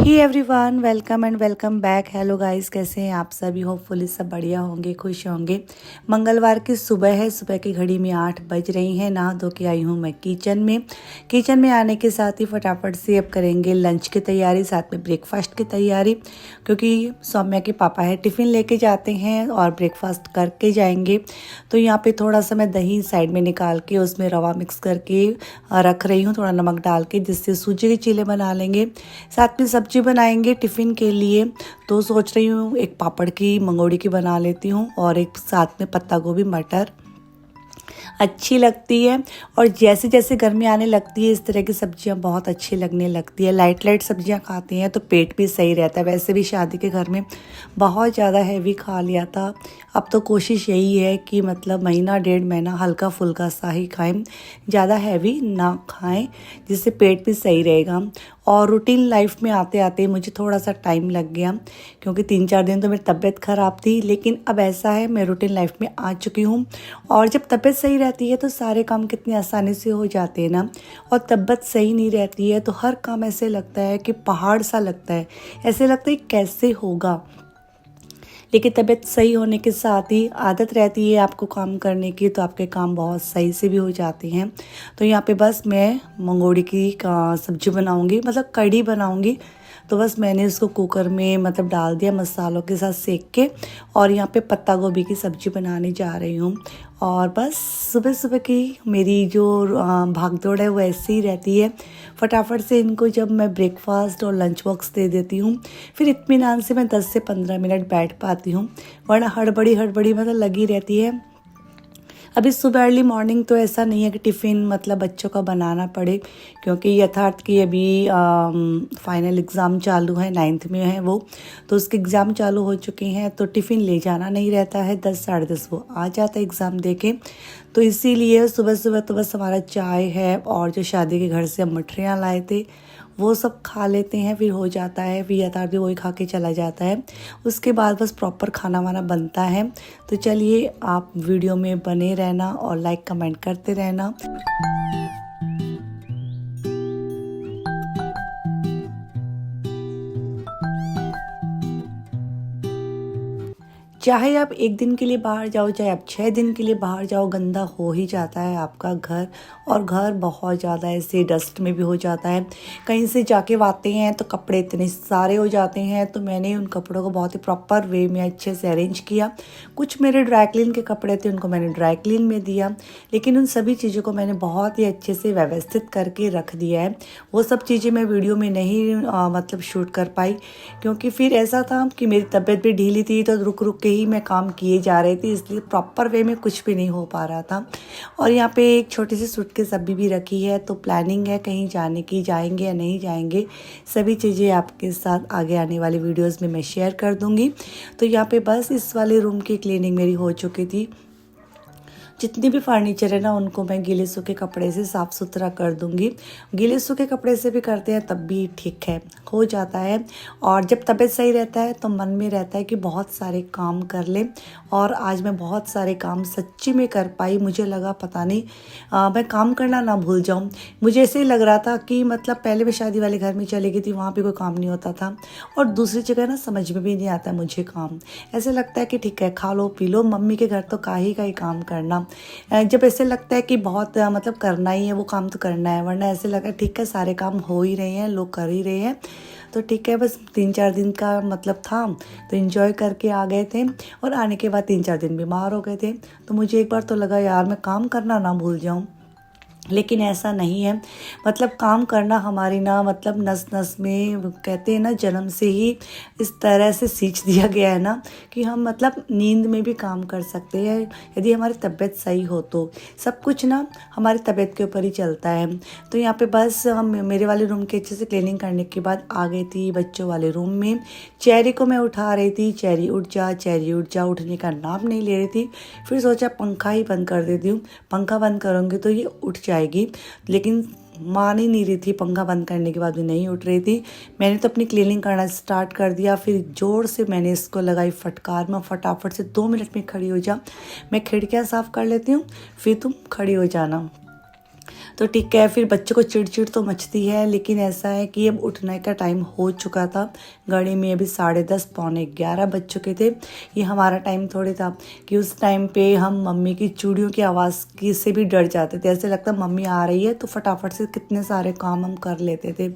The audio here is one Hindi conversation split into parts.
He everyone, welcome and welcome back. Hello guys, कैसे हैं आप सभी? होपफुली सब बढ़िया होंगे, खुश होंगे। मंगलवार की सुबह है, सुबह की घड़ी में 8 बज रही हैं। नहा धो के आई हूँ मैं किचन में आने के साथ ही फटाफट से अब करेंगे लंच की तैयारी, साथ में ब्रेकफास्ट की तैयारी, क्योंकि सौम्या के पापा है टिफ़िन लेके जाते हैं और ब्रेकफास्ट करके जाएंगे। तो यहाँ पे थोड़ा सा मैं दही साइड में निकाल के उसमें रवा मिक्स करके रख रही हूँ, थोड़ा नमक डाल के, जिससे सूजी के चीले बना लेंगे। साथ में सब्जी बनाएंगे टिफ़िन के लिए, तो सोच रही हूँ एक पापड़ की मंगोड़ी की बना लेती हूँ और एक साथ में पत्ता गोभी मटर अच्छी लगती है। और जैसे जैसे गर्मी आने लगती है इस तरह की सब्जियां बहुत अच्छी लगने लगती है। लाइट लाइट सब्जियां खाती हैं तो पेट भी सही रहता है। वैसे भी शादी के घर में बहुत ज़्यादा हैवी खा लिया था। अब तो कोशिश यही है कि मतलब महीना डेढ़ महीना हल्का फुल्का सा ही खाएं, ज़्यादा हैवी ना खाएं, जिससे पेट भी सही रहेगा। और रूटीन लाइफ में आते आते मुझे थोड़ा सा टाइम लग गया, क्योंकि 3-4 दिन तो मेरी तबीयत ख़राब थी, लेकिन अब ऐसा है मैं रूटीन लाइफ में आ चुकी हूँ। और जब तबीयत सही रहती है तो सारे काम कितने आसानी से हो जाते हैं ना। और तबीयत सही नहीं रहती है तो हर काम ऐसे लगता है कि पहाड़ सा लगता है, ऐसे लगता है कैसे होगा। लेकिन तबीयत सही होने के साथ ही आदत रहती है आपको काम करने की, तो आपके काम बहुत सही से भी हो जाते हैं। तो यहाँ पे बस मैं मंगोड़ी की सब्जी बनाऊंगी, मतलब कढ़ी बनाऊंगी। तो बस मैंने इसको कुकर में मतलब डाल दिया मसालों के साथ सेक के, और यहाँ पे पत्ता गोभी की सब्जी बनाने जा रही हूँ। और बस सुबह सुबह की मेरी जो भागदौड़ है वो ऐसी ही रहती है। फटाफट से इनको जब मैं ब्रेकफास्ट और लंच बॉक्स दे देती हूँ, फिर इत्मीनान से मैं 10 से 15 मिनट बैठ पाती हूँ, वरना हड़बड़ी मतलब लगी रहती है। अभी सुबह अर्ली मॉर्निंग तो ऐसा नहीं है कि टिफ़िन मतलब बच्चों का बनाना पड़े, क्योंकि यथार्थ की अभी फाइनल एग्ज़ाम चालू है, 9th में है वो, तो उसके एग्ज़ाम चालू हो चुके हैं, तो टिफ़िन ले जाना नहीं रहता है। 10 साढ़े 10 वो आ जाता है एग्ज़ाम दे के। तो इसीलिए सुबह सुबह तो बस हमारा चाय है, और जो शादी के घर से हम मठरियाँ लाए थे वो सब खा लेते हैं, फिर हो जाता है, फिर यथार्थ भी वही खा के चला जाता है। उसके बाद बस प्रॉपर खाना वाना बनता है। तो चलिए आप वीडियो में बने रहना और लाइक कमेंट करते रहना। चाहे आप 1 दिन के लिए बाहर जाओ, चाहे आप 6 दिन के लिए बाहर जाओ, गंदा हो ही जाता है आपका घर। और घर बहुत ज़्यादा ऐसे डस्ट में भी हो जाता है। कहीं से जाके आते हैं तो कपड़े इतने सारे हो जाते हैं, तो मैंने उन कपड़ों को बहुत ही प्रॉपर वे में अच्छे से अरेंज किया। कुछ मेरे ड्राई क्लीन के कपड़े थे, उनको मैंने ड्राई क्लीन में दिया, लेकिन उन सभी चीज़ों को मैंने बहुत ही अच्छे से व्यवस्थित करके रख दिया है। वो सब चीज़ें मैं वीडियो में नहीं मतलब शूट कर पाई, क्योंकि फिर ऐसा था कि मेरी तबीयत भी ढीली थी, तो रुक रुक के ही मैं काम किए जा रही थी, इसलिए प्रॉपर वे में कुछ भी नहीं हो पा रहा था। और यहाँ पे एक छोटी सी सूटकेस अभी भी रखी है, तो प्लानिंग है कहीं जाने की, जाएंगे या नहीं जाएंगे, सभी चीज़ें आपके साथ आगे आने वाली वीडियोस में मैं शेयर कर दूँगी। तो यहाँ पे बस इस वाले रूम की क्लीनिंग मेरी हो चुकी थी। जितनी भी फर्नीचर है ना, उनको मैं गीले सूखे कपड़े से साफ़ सुथरा कर दूंगी। गीले सूखे कपड़े से भी करते हैं तब भी ठीक है, हो जाता है। और जब तबीयत सही रहता है तो मन में रहता है कि बहुत सारे काम कर ले, और आज मैं बहुत सारे काम सच्ची में कर पाई। मुझे लगा पता नहीं मैं काम करना ना भूल जाऊँ। मुझे ऐसे ही लग रहा था कि मतलब पहले मैं शादी वाले घर में चली गई थी, वहाँ पे कोई काम नहीं होता था, और दूसरी जगह ना समझ में भी नहीं आता मुझे काम। ऐसे लगता है कि ठीक है खा लो पी लो, मम्मी के घर तो का ही काम करना। जब ऐसे लगता है कि बहुत मतलब करना ही है, वो काम तो करना है, वरना ऐसे लगा ठीक है सारे काम हो ही रहे हैं, लोग कर ही रहे हैं, तो ठीक है। बस 3-4 दिन का मतलब था, तो एंजॉय करके आ गए थे। और आने के बाद 3-4 दिन बीमार हो गए थे, तो मुझे एक बार तो लगा यार मैं काम करना ना भूल जाऊँ, लेकिन ऐसा नहीं है। मतलब काम करना हमारी ना मतलब नस नस में, कहते हैं ना, जन्म से ही इस तरह से सींच दिया गया है ना, कि हम मतलब नींद में भी काम कर सकते हैं यदि हमारी तबीयत सही हो तो। सब कुछ ना हमारी तबीयत के ऊपर ही चलता है। तो यहाँ पे बस हम मेरे वाले रूम के अच्छे से क्लीनिंग करने के बाद आ गई थी बच्चों वाले रूम में। चेरी को मैं उठा रही थी, चेरी उठ जा, चेरी उठ जा, उठने का नाम नहीं ले रही थी। फिर सोचा पंखा ही बंद कर देती हूँ, पंखा बंद करूँगी तो ये उठ जाएगी, लेकिन मान ही नहीं रही थी। पंखा बंद करने के बाद भी नहीं उठ रही थी। मैंने तो अपनी क्लीनिंग करना स्टार्ट कर दिया, फिर ज़ोर से मैंने इसको लगाई फटकार में, फटाफट से 2 मिनट में खड़ी हो जा, मैं खिड़कियाँ साफ़ कर लेती हूँ, फिर तुम खड़ी हो जाना। तो ठीक है, फिर बच्चों को चिड़चिड़ तो मचती है, लेकिन ऐसा है कि अब उठने का टाइम हो चुका था। घड़ी में अभी 10:30 पौने 11 बज चुके थे। ये हमारा टाइम थोड़े था कि उस टाइम पे हम मम्मी की चूड़ियों की आवाज़ की से भी डर जाते थे। ऐसे लगता मम्मी आ रही है, तो फटाफट से कितने सारे काम हम कर लेते थे।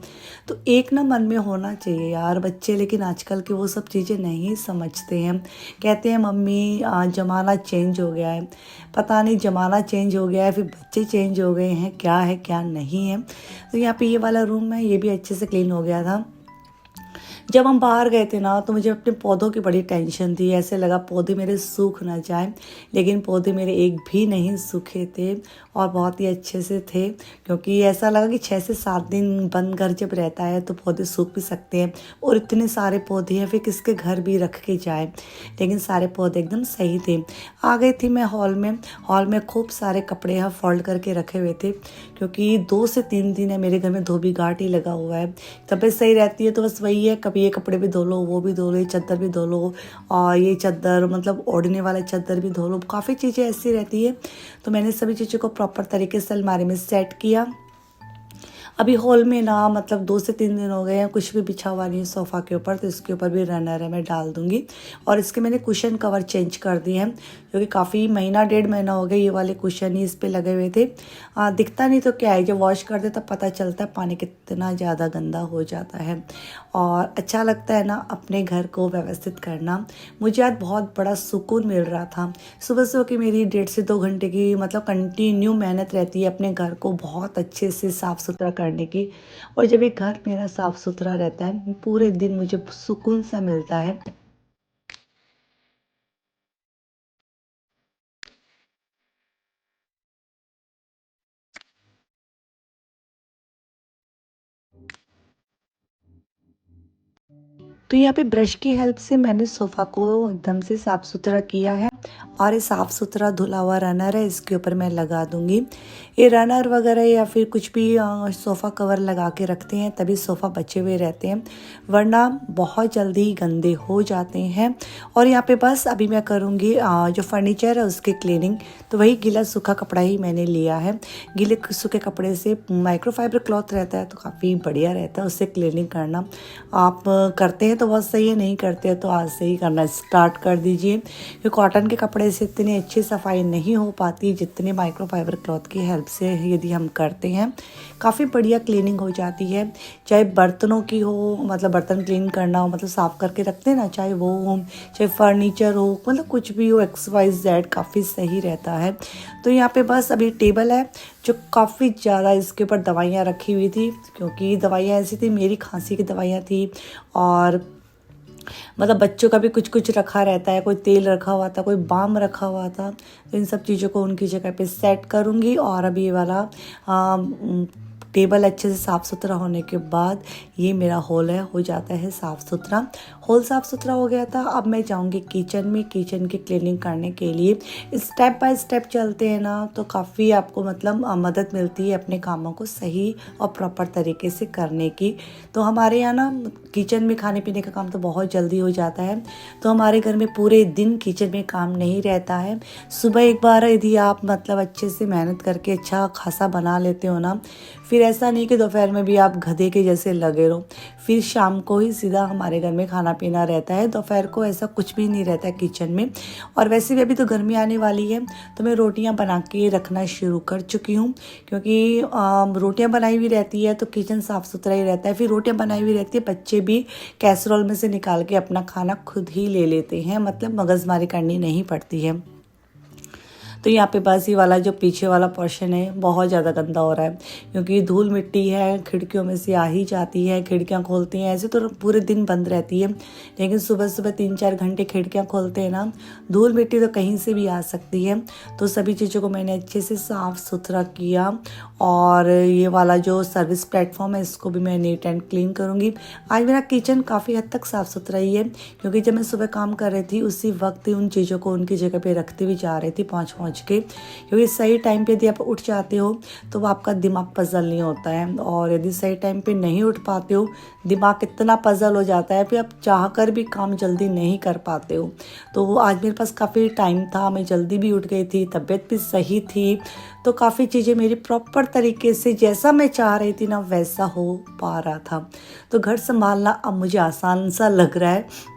तो एक ना मन में होना चाहिए यार बच्चे, लेकिन आजकल के वो सब चीज़ें नहीं समझते हैं। कहते हैं मम्मी ज़माना चेंज हो गया है। पता नहीं ज़माना चेंज हो गया है, फिर बच्चे चेंज हो गए हैं, क्या है क्या नहीं है। तो यहाँ पे ये वाला रूम है, ये भी अच्छे से क्लीन हो गया था। जब हम बाहर गए थे ना, तो मुझे अपने पौधों की बड़ी टेंशन थी। ऐसे लगा पौधे मेरे सूख ना जाए, लेकिन पौधे मेरे एक भी नहीं सूखे थे और बहुत ही अच्छे से थे। क्योंकि ऐसा लगा कि 6 से 7 दिन बंद घर जब रहता है तो पौधे सूख भी सकते हैं, और इतने सारे पौधे हैं फिर किसके घर भी रख के जाए। लेकिन सारे पौधे एकदम सही थे। आ गई थी मैं हॉल में खूब सारे कपड़े यहाँ फोल्ड करके रखे हुए थे, क्योंकि 2 से 3 दिन है मेरे घर में धोबी घाट ही लगा हुआ है। तबीयत सही रहती है तो बस वही है, कभी ये कपड़े भी धो लो, वो भी धो लो, ये चादर भी धो लो, और ये चादर मतलब ओढ़ने वाला चादर भी धो लो। काफ़ी चीज़ें ऐसी रहती है। तो मैंने सभी चीज़ों को प्रॉपर तरीके से अलमारी में सेट किया। अभी हॉल में ना मतलब 2 से 3 दिन हो गए हैं, कुछ भी बिछा हुआ नहीं है सोफ़ा के ऊपर, तो इसके ऊपर भी रनर है, मैं डाल दूंगी। और इसके मैंने कुशन कवर चेंज कर दिए हैं, क्योंकि काफ़ी महीना 1.5 महीना हो गया ये वाले कुशन ही इस पर लगे हुए थे। दिखता नहीं तो क्या है, जब वॉश करते तब पता चलता है पानी कितना ज़्यादा गंदा हो जाता है। और अच्छा लगता है ना अपने घर को व्यवस्थित करना। मुझे आज बहुत बड़ा सुकून मिल रहा था। सुबह सुबह की मेरी 1.5 से 2 घंटे की मतलब कंटिन्यू मेहनत रहती है अपने घर को बहुत अच्छे से साफ़ सुथरा करने की। और जब ये घर मेरा साफ़ सुथरा रहता है, पूरे दिन मुझे सुकून सा मिलता है। तो यहाँ पे ब्रश की हेल्प से मैंने सोफ़ा को एकदम से साफ़ सुथरा किया है, और ये साफ़ सुथरा धुला हुआ रनर है, इसके ऊपर मैं लगा दूंगी। ये रनर वगैरह या फिर कुछ भी सोफ़ा कवर लगा के रखते हैं तभी सोफ़ा बचे हुए रहते हैं, वरना बहुत जल्दी गंदे हो जाते हैं। और यहाँ पे बस अभी मैं करूँगी जो फर्नीचर है उसकी क्लीनिंग। तो वही गीला सूखा कपड़ा ही मैंने लिया है। गीले सूखे कपड़े से माइक्रोफाइबर क्लॉथ रहता है तो काफ़ी बढ़िया रहता है, उससे क्लीनिंग करना। आप करते हैं तो बहुत सही है, नहीं करते हैं तो आज से ही करना स्टार्ट कर दीजिए। क्योंकि कॉटन के कपड़े से इतनी अच्छी सफाई नहीं हो पाती जितने माइक्रोफाइबर क्लॉथ की हेल्प से यदि हम करते हैं, काफ़ी बढ़िया क्लीनिंग हो जाती है। चाहे बर्तनों की हो, मतलब बर्तन क्लीन करना हो, मतलब साफ़ करके रखते हैं ना, चाहे वो हो, चाहे फर्नीचर हो, मतलब कुछ भी हो, XYZ काफ़ी सही रहता है। तो यहाँ पे बस अभी टेबल है जो काफ़ी ज़्यादा, इसके ऊपर दवाइयाँ रखी हुई थी, क्योंकि दवाइयाँ ऐसी थी, मेरी खांसी की दवाइयाँ थी, और मतलब बच्चों का भी कुछ कुछ रखा रहता है, कोई तेल रखा हुआ था, कोई बाम रखा हुआ था। तो इन सब चीज़ों को उनकी जगह पे सेट करूँगी। और अभी ये वाला टेबल अच्छे से साफ़ सुथरा होने के बाद ये मेरा हॉल है हो जाता है साफ़ सुथरा। हॉल साफ़ सुथरा हो गया था। अब मैं जाऊँगी किचन में, किचन की क्लीनिंग करने के लिए। स्टेप बाय स्टेप चलते हैं ना तो काफ़ी आपको मतलब मदद मिलती है अपने कामों को सही और प्रॉपर तरीके से करने की। तो हमारे यहाँ ना किचन में खाने पीने का काम तो बहुत जल्दी हो जाता है। तो हमारे घर में पूरे दिन किचन में काम नहीं रहता है। सुबह एक बार यदि आप मतलब अच्छे से मेहनत करके अच्छा खासा बना लेते हो ना, फिर ऐसा नहीं कि दोपहर में भी आप गधे के जैसे लगे रहो। फिर शाम को ही सीधा हमारे घर में खाना पीना रहता है, दोपहर को ऐसा कुछ भी नहीं रहता है किचन में। और वैसे भी अभी तो गर्मी आने वाली है तो मैं रोटियां बना के रखना शुरू कर चुकी हूँ, क्योंकि रोटियां बनाई हुई रहती है तो किचन साफ़ सुथरा ही रहता है। फिर रोटियां बनाई हुई रहती है, बच्चे भी कैसरोल में से निकाल के अपना खाना खुद ही ले लेते हैं, मतलब मगजमारी करनी नहीं पड़ती है। तो यहाँ पे बस ये वाला जो पीछे वाला पोर्शन है बहुत ज़्यादा गंदा हो रहा है, क्योंकि धूल मिट्टी है, खिड़कियों में से आ ही जाती है। खिड़कियाँ खोलते हैं, ऐसे तो पूरे दिन बंद रहती है, लेकिन सुबह सुबह 3-4 घंटे खिड़कियाँ खोलते हैं ना, धूल मिट्टी तो कहीं से भी आ सकती है। तो सभी चीज़ों को मैंने अच्छे से साफ़ सुथरा किया। और ये वाला जो सर्विस प्लेटफॉर्म है इसको भी मैं नीट एंड क्लीन करूँगी। आज मेरा किचन काफ़ी हद तक साफ़ सुथरा ही है, क्योंकि जब मैं सुबह काम कर रही थी उसी वक्त उन चीज़ों को उनकी जगह पे रखती हुई जा रही थी, पहुँच पहुँच के, क्योंकि सही टाइम पे यदि आप उठ जाते हो तो वो आपका दिमाग पजल नहीं होता है, और यदि सही टाइम पे नहीं उठ पाते हो दिमाग इतना पजल हो जाता है फिर आप चाह कर भी काम जल्दी नहीं कर पाते हो। तो आज मेरे पास काफ़ी टाइम था, मैं जल्दी भी उठ गई थी, तबीयत भी सही थी, तो काफ़ी चीज़ें मेरी प्रॉपर तरीके से जैसा मैं चाह रही थी ना वैसा हो पा रहा था। तो घर संभालना अब मुझे आसान सा लग रहा है।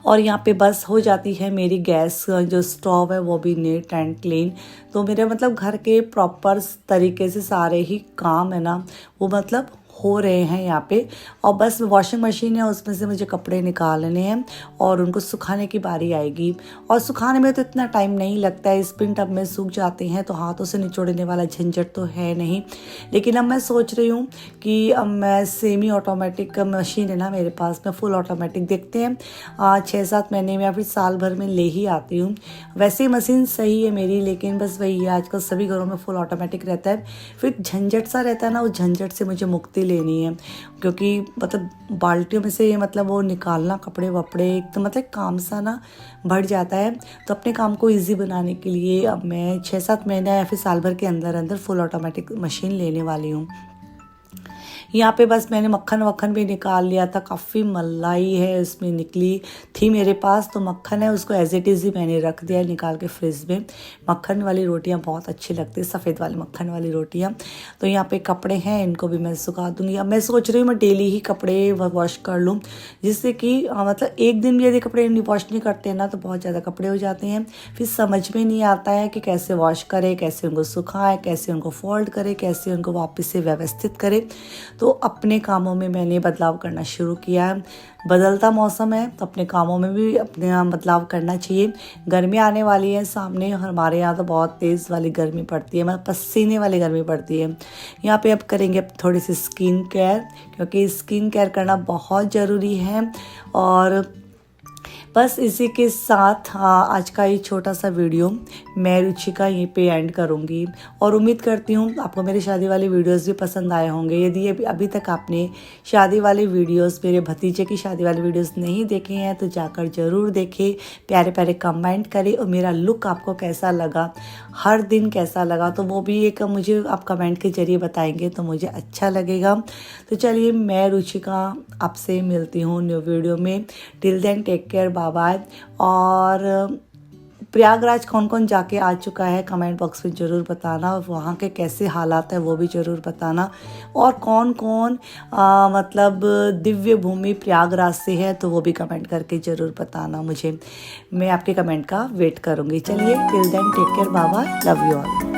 और यहाँ पे बस हो जाती है मेरी गैस जो स्टोव है वो भी नीट एंड क्लीन। तो मेरे मतलब घर के प्रॉपर तरीके से सारे ही काम है ना वो मतलब हो रहे हैं यहाँ पे। और बस वॉशिंग मशीन है उसमें से मुझे कपड़े निकालने हैं और उनको सुखाने की बारी आएगी। और सुखाने में तो इतना टाइम नहीं लगता है, स्पिन टब में सूख जाते हैं तो हाथों से निचोड़ने वाला झंझट तो है नहीं। लेकिन अब मैं सोच रही हूँ कि अब मैं सेमी ऑटोमेटिक मशीन है ना मेरे पास, मैं फुल ऑटोमेटिक देखते हैं 6-7 महीने में या फिर साल भर में ले ही आती हूँ। वैसे मशीन सही है मेरी, लेकिन बस वही है आजकल सभी घरों में फुल ऑटोमेटिक रहता है, फिर झंझट सा रहता है ना, उस झंझट से मुझे मुक्ति लेनी है। क्योंकि मतलब बाल्टियों में से मतलब वो निकालना कपड़े वपड़े एक तो मतलब काम सा ना बढ़ जाता है। तो अपने काम को इजी बनाने के लिए अब मैं 6-7 महीना या फिर साल भर के अंदर अंदर फुल ऑटोमेटिक मशीन लेने वाली हूँ। यहाँ पे बस मैंने मक्खन वक्खन भी निकाल लिया था, काफ़ी मलाई है उसमें निकली थी मेरे पास, तो मक्खन है उसको एज इट इज़ ही मैंने रख दिया निकाल के फ्रिज में। मक्खन वाली रोटियाँ बहुत अच्छी लगती है, सफ़ेद वाली मक्खन वाली रोटियाँ। तो यहाँ पे कपड़े हैं इनको भी मैं सुखा दूँगी। अब मैं सोच रही हूँ मैं डेली ही कपड़े वॉश कर लूँ, जिससे कि मतलब एक दिन भी यदि कपड़े वॉश नहीं करते ना तो बहुत ज़्यादा कपड़े हो जाते हैं, फिर समझ में नहीं आता है कि कैसे वॉश करें, कैसे उनको सुखाएं, कैसे उनको फोल्ड करें, कैसे उनको वापस से व्यवस्थित करें। तो अपने कामों में मैंने बदलाव करना शुरू किया है। बदलता मौसम है तो अपने कामों में भी अपने यहाँ बदलाव करना चाहिए। गर्मी आने वाली है सामने, हमारे यहाँ तो बहुत तेज़ वाली गर्मी पड़ती है, मतलब पसीने वाली गर्मी पड़ती है। यहाँ पे अब करेंगे अब थोड़ी सी स्किन केयर, क्योंकि स्किन केयर करना बहुत ज़रूरी है। और बस इसी के साथ आज का ये छोटा सा वीडियो मैं रुचिका यहीं पे एंड करूँगी, और उम्मीद करती हूँ आपको मेरी शादी वाले वीडियोस भी पसंद आए होंगे। यदि अभी तक आपने शादी वाले वीडियोस, मेरे भतीजे की शादी वाले वीडियोस नहीं देखे हैं तो जाकर ज़रूर देखें, प्यारे प्यारे कमेंट करें, और मेरा लुक आपको कैसा लगा, हर दिन कैसा लगा, तो वो भी एक मुझे आप कमेंट के ज़रिए बताएंगे तो मुझे अच्छा लगेगा। तो चलिए मैं रुचिका आपसे मिलती हूँ न्यू वीडियो में। Till then take care, bye bye. और प्रयागराज कौन कौन जाके आ चुका है कमेंट बॉक्स में ज़रूर बताना, वहाँ के कैसे हालात है वो भी ज़रूर बताना, और कौन कौन मतलब दिव्य भूमि प्रयागराज से है तो वो भी कमेंट करके ज़रूर बताना मुझे। मैं आपके कमेंट का वेट करूँगी। चलिए till then take care, bye bye, love you all.